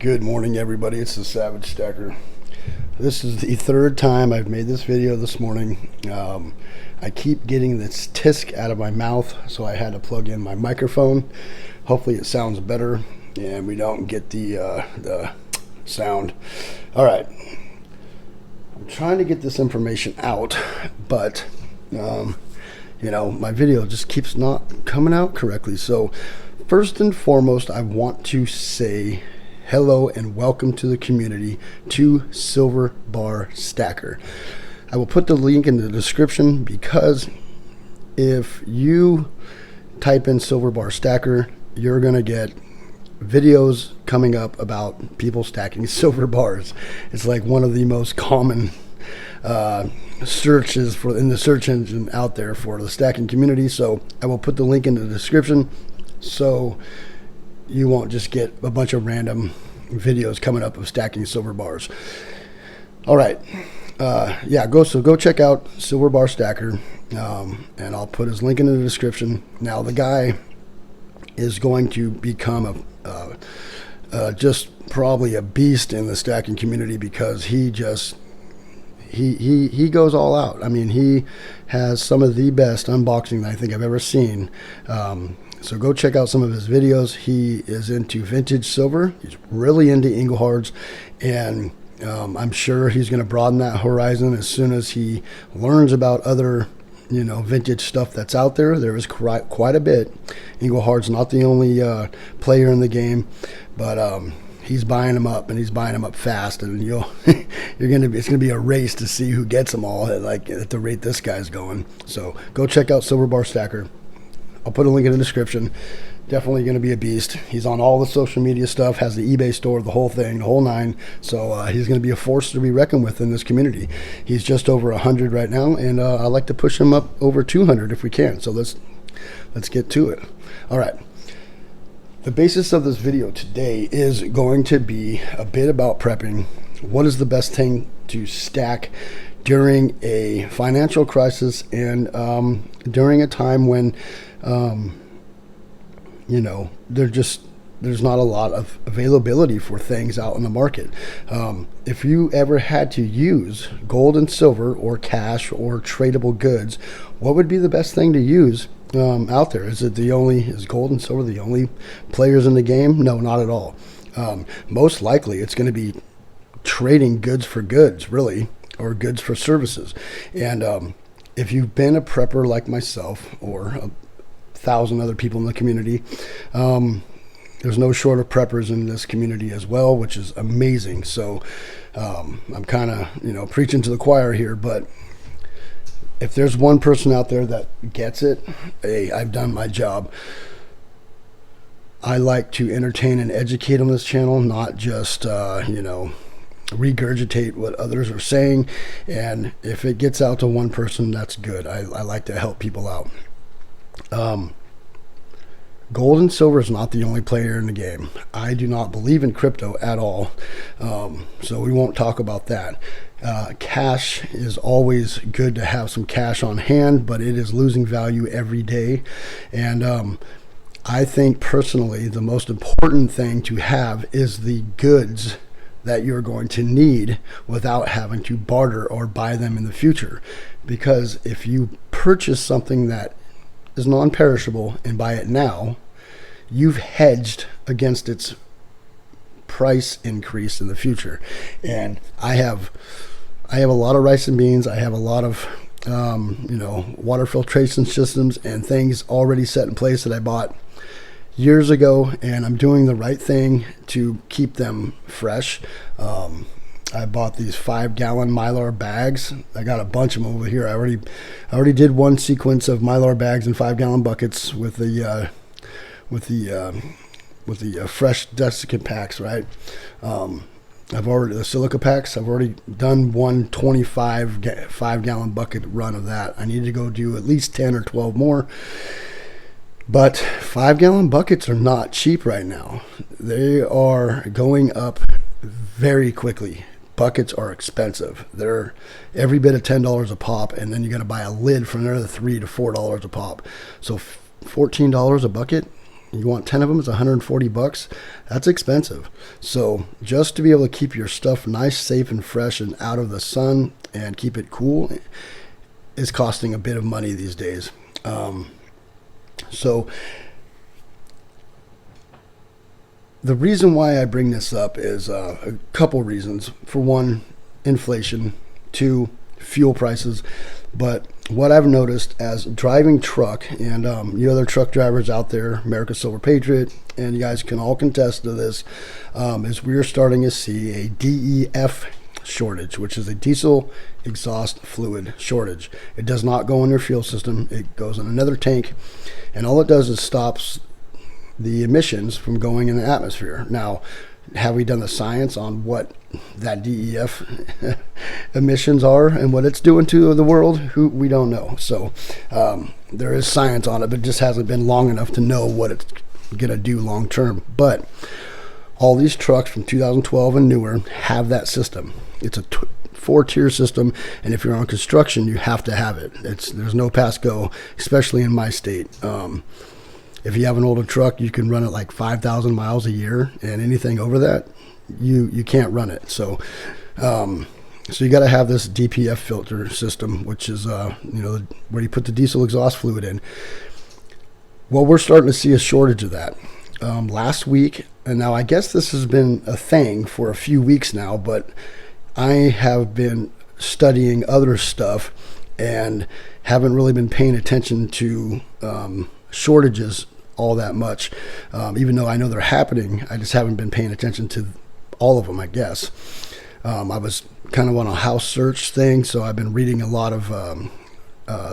Good morning, everybody. It's the Savage Stacker. This is the third time I've made this video this morning. I keep getting this tisk out of my mouth, so I had to plug in my microphone. Hopefully it sounds better and we don't get the sound. All right. I'm trying to get this information out, but my video just keeps not coming out correctly. So first and foremost, I want to say hello and welcome to the community, to Silver Bar Stacker. I will put the link in the description because if you type in Silver Bar Stacker, you're going to get videos coming up about people stacking silver bars. It's like one of the most common searches in the search engine out there for the stacking community. So I will put the link in the description so you won't just get a bunch of random videos coming up of stacking silver bars. All right. Go check out Silver Bar Stacker, and I'll put his link in the description. Now, the guy is going to become just probably a beast in the stacking community because he goes all out. I mean, he has some of the best unboxing that I think I've ever seen. So go check out some of his videos. He is into vintage silver. He's really into Inglehards, and I'm sure he's going to broaden that horizon as soon as he learns about other, vintage stuff that's out there. There is quite a bit. Inglehards not the only player in the game, but he's buying them up, and he's buying them up fast. And it's gonna be a race to see who gets them all at the rate this guy's going. So go check out Silver Bar Stacker. I'll put a link in the description. Definitely going to be a beast. He's on all the social media stuff, has the eBay store, the whole thing, the whole nine. So he's going to be a force to be reckoned with in this community. He's just over 100 right now, and I'd like to push him up over 200 if we can. So let's get to it. All right. The basis of this video today is going to be a bit about prepping. What is the best thing to stack during a financial crisis and during a time when there's not a lot of availability for things out in the market. If you ever had to use gold and silver or cash or tradable goods, what would be the best thing to use out there? Is gold and silver the only players in the game? No, not at all. Most likely it's going to be trading goods for goods, really, or goods for services. And if you've been a prepper like myself or 1,000 other people in the community, there's no short of preppers in this community as well, which is amazing. So I'm kind of preaching to the choir here, but if there's one person out there that gets it, hey, I've done my job. I like to entertain and educate on this channel, not just regurgitate what others are saying. And if it gets out to one person, that's good. I like to help people out. Gold and silver is not the only player in the game. I do not believe in crypto at all, so we won't talk about that. Cash is always good to have some cash on hand, but it is losing value every day. And I think personally the most important thing to have is the goods that you're going to need without having to barter or buy them in the future. Because if you purchase something that is non-perishable and buy it now, you've hedged against its price increase in the future. And I have a lot of rice and beans. I have a lot of water filtration systems and things already set in place that I bought years ago, and I'm doing the right thing to keep them fresh. I bought these 5-gallon Mylar bags. I got a bunch of them over here. I already did one sequence of Mylar bags and 5-gallon buckets with the fresh desiccant packs, right? The silica packs. I've already done one 5-gallon bucket run of that. I need to go do at least 10 or 12 more. But 5-gallon buckets are not cheap right now. They are going up very quickly. Buckets are expensive. They're every bit of $10 a pop, and then you got to buy a lid for another $3 to $4 a pop. So $14 a bucket. You want 10 of them, it's $140. That's expensive. So just to be able to keep your stuff nice, safe, and fresh and out of the sun and keep it cool is costing a bit of money these days. So the reason why I bring this up is a couple reasons. For one, inflation. Two, fuel prices. But what I've noticed as driving truck, and you other truck drivers out there, America's Silver Patriot, and you guys can all contest to this, is we're starting to see a DEF shortage, which is a diesel exhaust fluid shortage. It does not go in your fuel system. It goes in another tank, and all it does is stops the emissions from going in the atmosphere. Now, have we done the science on what that DEF emissions are and what it's doing to the world? We don't know. So there is science on it, but it just hasn't been long enough to know what it's going to do long term. But all these trucks from 2012 and newer have that system. It's a 4-tier system, and if you're on construction, you have to have it. There's no pass go, especially in my state. If you have an older truck, you can run it like 5,000 miles a year, and anything over that, you can't run it. So you got to have this DPF filter system, which is where you put the diesel exhaust fluid in. Well, we're starting to see a shortage of that. Last week, and now I guess this has been a thing for a few weeks now, but I have been studying other stuff and haven't really been paying attention to shortages all that much. Even though I know they're happening, I just haven't been paying attention to all of them, I guess. I was kind of on a house search thing, so I've been reading a lot of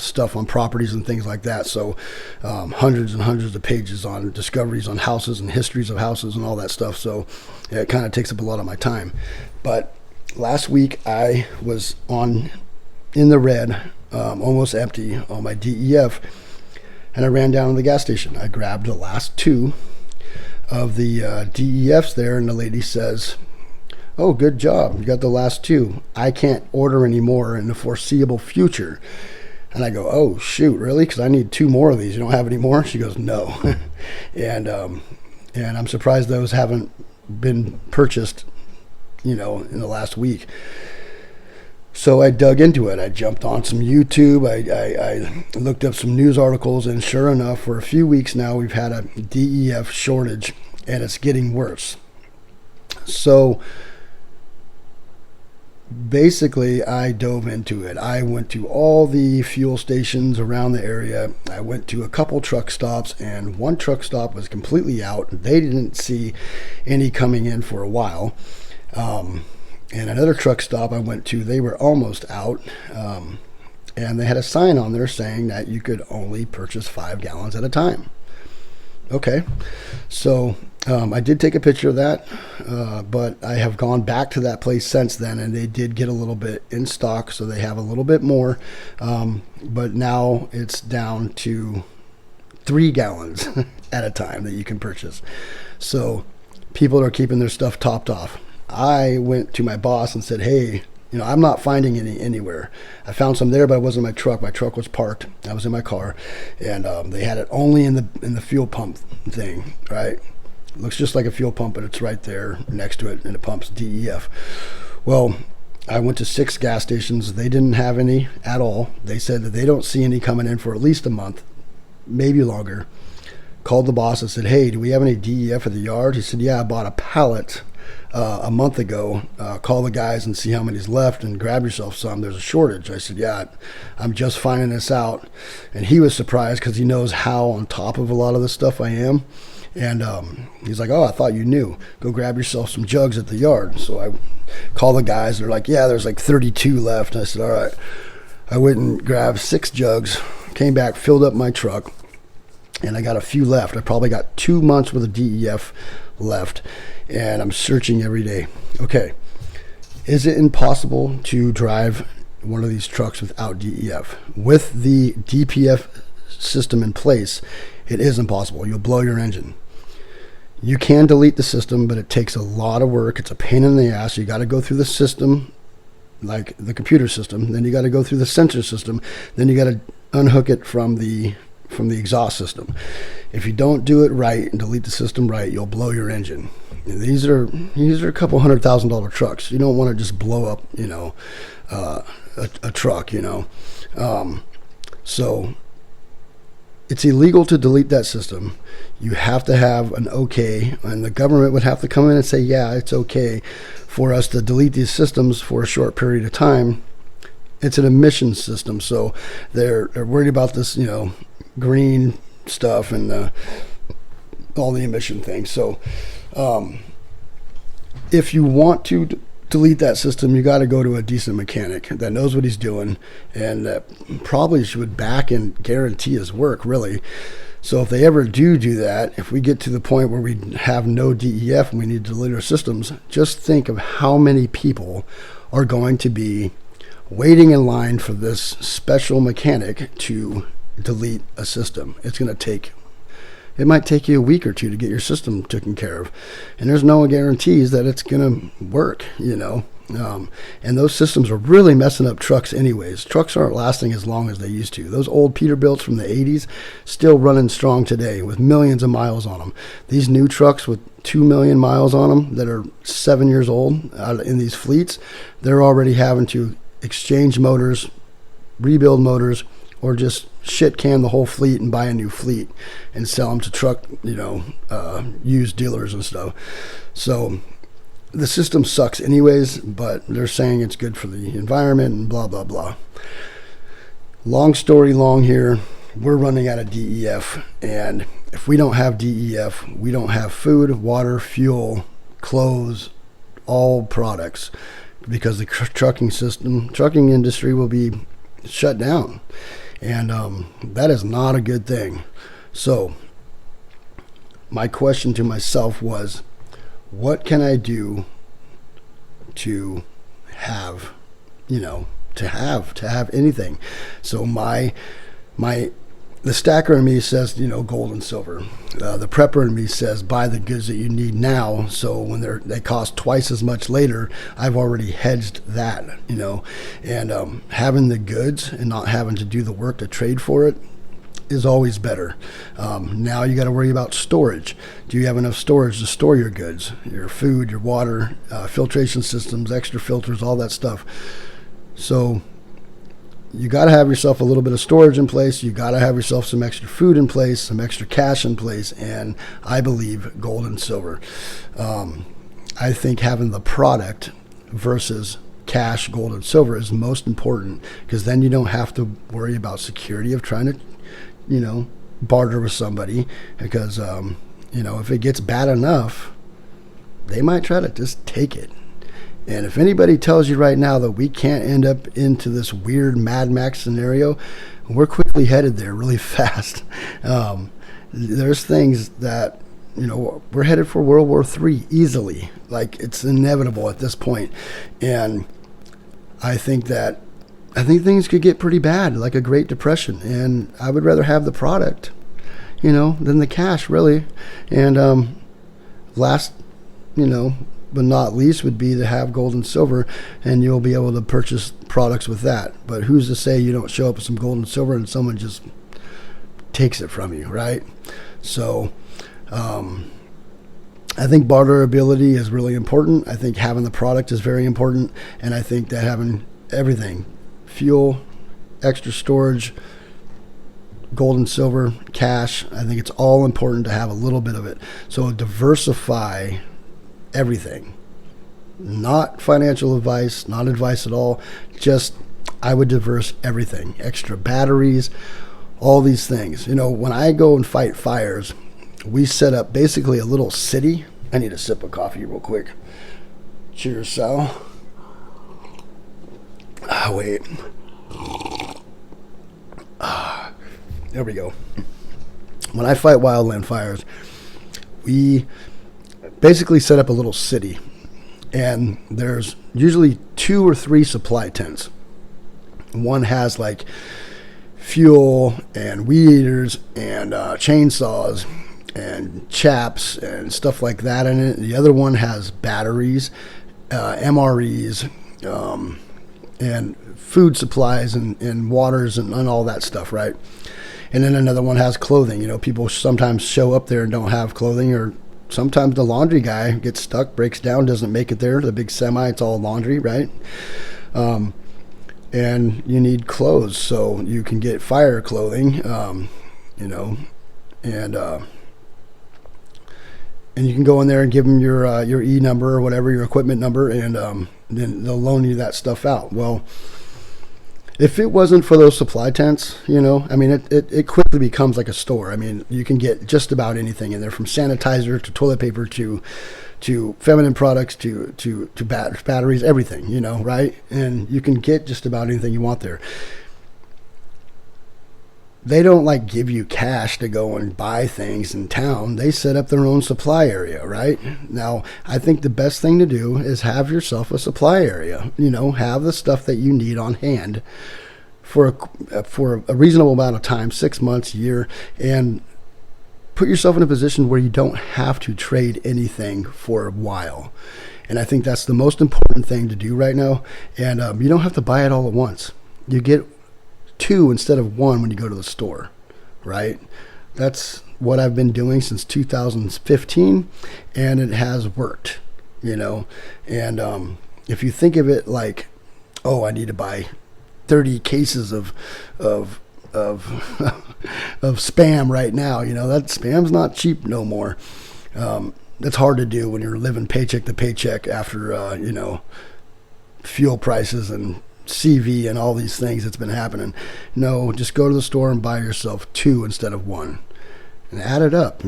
stuff on properties and things like that. So hundreds and hundreds of pages on discoveries on houses and histories of houses and all that stuff. So yeah, it kind of takes up a lot of my time. But last week I was in the red, almost empty on my DEF, and I ran down to the gas station. I grabbed the last 2 of the DEFs there, and the lady says, "Oh, good job. You got the last 2. I can't order any more in the foreseeable future." And I go, "Oh, shoot, really? Because I need 2 more of these. You don't have any more?" She goes, "No." and I'm surprised those haven't been purchased, in the last week. So I dug into it. I jumped on some YouTube. I looked up some news articles, and sure enough, for a few weeks now, we've had a DEF shortage, and it's getting worse. So basically, I dove into it. I went to all the fuel stations around the area. I went to a couple truck stops, and one truck stop was completely out. They didn't see any coming in for a while. And another truck stop I went to, they were almost out. And they had a sign on there saying that you could only purchase 5 gallons at a time. Okay. So I did take a picture of that, but I have gone back to that place since then, and they did get a little bit in stock, so they have a little bit more. But now it's down to 3 gallons at a time that you can purchase. So people are keeping their stuff topped off. I went to my boss and said, "Hey, I'm not finding any anywhere. I found some there, but it wasn't my truck. My truck was parked. I was in my car, and they had it only in the fuel pump thing, right? It looks just like a fuel pump, but it's right there next to it, and it pumps DEF." Well, I went to 6 gas stations. They didn't have any at all. They said that they don't see any coming in for at least a month, maybe longer. Called the boss and said, "Hey, do we have any DEF at the yard?" He said, "Yeah, I bought a pallet a month ago. Call the guys and see how many's left and grab yourself some. There's a shortage." I said, "Yeah, I'm just finding this out." And he was surprised because he knows how on top of a lot of this stuff I am. And he's like, "Oh, I thought you knew. Go grab yourself some jugs at the yard." So I call the guys. They're like, "Yeah, there's like 32 left." And I said, "All right." I went and grabbed 6 jugs, came back, filled up my truck, and I got a few left. I probably got 2 months worth of DEF left, and I'm searching every day. Okay, is it impossible to drive one of these trucks without DEF? With the DPF system in place, it is impossible. You'll blow your engine. You can delete the system, but it takes a lot of work. It's a pain in the ass. You got to go through the system, like the computer system. Then you got to go through the sensor system. Then you got to unhook it from the from the exhaust system. If you don't do it right and delete the system right, you'll blow your engine. And these are a couple $100,000 trucks. You don't want to just blow up, a truck, So it's illegal to delete that system. You have to have an okay, and the government would have to come in and say, yeah, it's okay for us to delete these systems for a short period of time. It's an emissions system, so they're worried about this, green stuff and all the emission things. So if you want to delete that system, you got to go to a decent mechanic that knows what he's doing and that probably should back and guarantee his work, really. So if they ever do that, if we get to the point where we have no DEF and we need to delete our systems, just think of how many people are going to be waiting in line for this special mechanic to delete a system. It might take you a week or two to get your system taken care of. And there's no guarantees that it's going to work, and those systems are really messing up trucks anyways. Trucks aren't lasting as long as they used to. Those old Peterbilts from the 80s still running strong today with millions of miles on them. These new trucks with 2 million miles on them that are 7 years old in these fleets, they're already having to exchange motors, rebuild motors, or just shit can the whole fleet and buy a new fleet and sell them to truck, used dealers and stuff. So the system sucks anyways, but they're saying it's good for the environment and blah, blah, blah. Long story long here, we're running out of DEF, and if we don't have DEF, we don't have food, water, fuel, clothes, all products, because the trucking industry will be shut down. And that is not a good thing. So my question to myself was, what can I do to have, to have anything? So the stacker in me says, gold and silver. The prepper in me says, buy the goods that you need now. So when they cost twice as much later, I've already hedged that, and having the goods and not having to do the work to trade for it is always better. Now you got to worry about storage. Do you have enough storage to store your goods, your food, your water, filtration systems, extra filters, all that stuff? So you got to have yourself a little bit of storage in place. You got to have yourself some extra food in place, some extra cash in place, and I believe gold and silver. I think having the product versus cash, gold, and silver is most important, because then you don't have to worry about security of trying to, barter with somebody, because, if it gets bad enough, they might try to just take it. And if anybody tells you right now that we can't end up into this weird Mad Max scenario, we're quickly headed there really fast. There's things that, we're headed for World War III easily. Like, it's inevitable at this point. And I think things could get pretty bad, like a Great Depression. And I would rather have the product, than the cash, really. And last, but not least would be to have gold and silver, and you'll be able to purchase products with that. But who's to say you don't show up with some gold and silver and someone just takes it from you, right? So I think barterability is really important. I think having the product is very important, and I think that having everything, fuel, extra storage, gold and silver, cash, I think it's all important to have a little bit of it. So diversify everything. Not financial advice, not advice at all, just I would diverse everything. Extra batteries, all these things. When I go and fight fires, we set up basically a little city. I need a sip of coffee real quick. Cheers, Sal. Wait. There we go. When I fight wildland fires, we basically set up a little city, and there's usually 2 or 3 supply tents. One has like fuel and weed eaters and chainsaws and chaps and stuff like that in it. The other one has batteries, MREs, and food supplies and waters and all that stuff, right? And then another one has clothing. People sometimes show up there and don't have clothing, or sometimes the laundry guy gets stuck, breaks down, doesn't make it there. The big semi, it's all laundry, right? And you need clothes, so you can get fire clothing, and you can go in there and give them your E number or whatever, your equipment number, and then they'll loan you that stuff out. Well, if it wasn't for those supply tents, it quickly becomes like a store. You can get just about anything in there, from sanitizer to toilet paper to feminine products to batteries, everything, right? And you can get just about anything you want there. They don't give you cash to go and buy things in town. They set up their own supply area, right? Now, I think the best thing to do is have yourself a supply area. Have the stuff that you need on hand for a reasonable amount of time, 6 months, a year, and put yourself in a position where you don't have to trade anything for a while. And I think that's the most important thing to do right now. And you don't have to buy it all at once. You get 2 instead of 1 when you go to the store, right? That's what I've been doing since 2015, and it has worked, And if you think of it like, oh, I need to buy 30 cases of spam right now, that spam's not cheap no more. That's hard to do when you're living paycheck to paycheck after fuel prices and CV and all these things that's been happening. No, just go to the store and buy yourself 2 instead of 1 and add it up.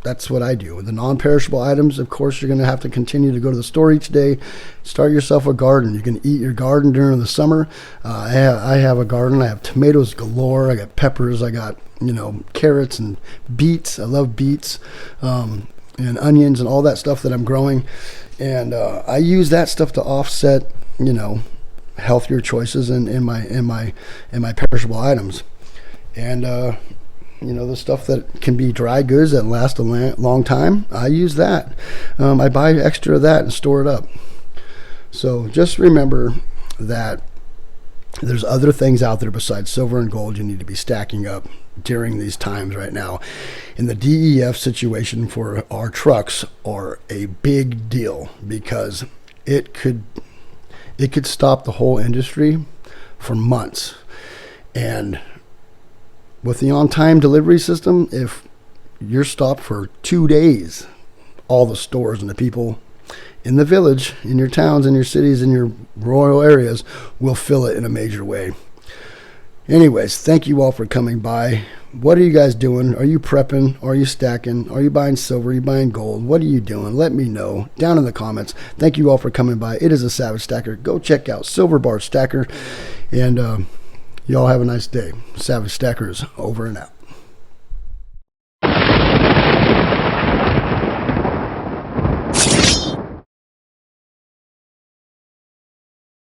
That's what I do. With the non-perishable items, of course, you're going to have to continue to go to the store each day. Start yourself a garden. You can eat your garden during the summer. I have a garden. I have tomatoes galore. I got peppers. I got carrots and beets. I love beets, and onions and all that stuff that I'm growing. And I use that stuff to offset healthier choices in my perishable items. And the stuff that can be dry goods that last a long time, I use that. I buy extra of that and store it up. So just remember that there's other things out there besides silver and gold you need to be stacking up during these times right now. And the DEF situation for our trucks are a big deal, because it could stop the whole industry for months. And with the on-time delivery system, if you're stopped for 2 days, all the stores and the people in the village, in your towns, in your cities, in your rural areas will fill it in a major way. Anyways, thank you all for coming by. What are you guys doing? Are you prepping? Are you stacking? Are you buying silver? Are you buying gold? What are you doing? Let me know down in the comments. Thank you all for coming by. It is a Savage Stacker. Go check out Silver Bar Stacker. And y'all have a nice day. Savage Stackers over and out.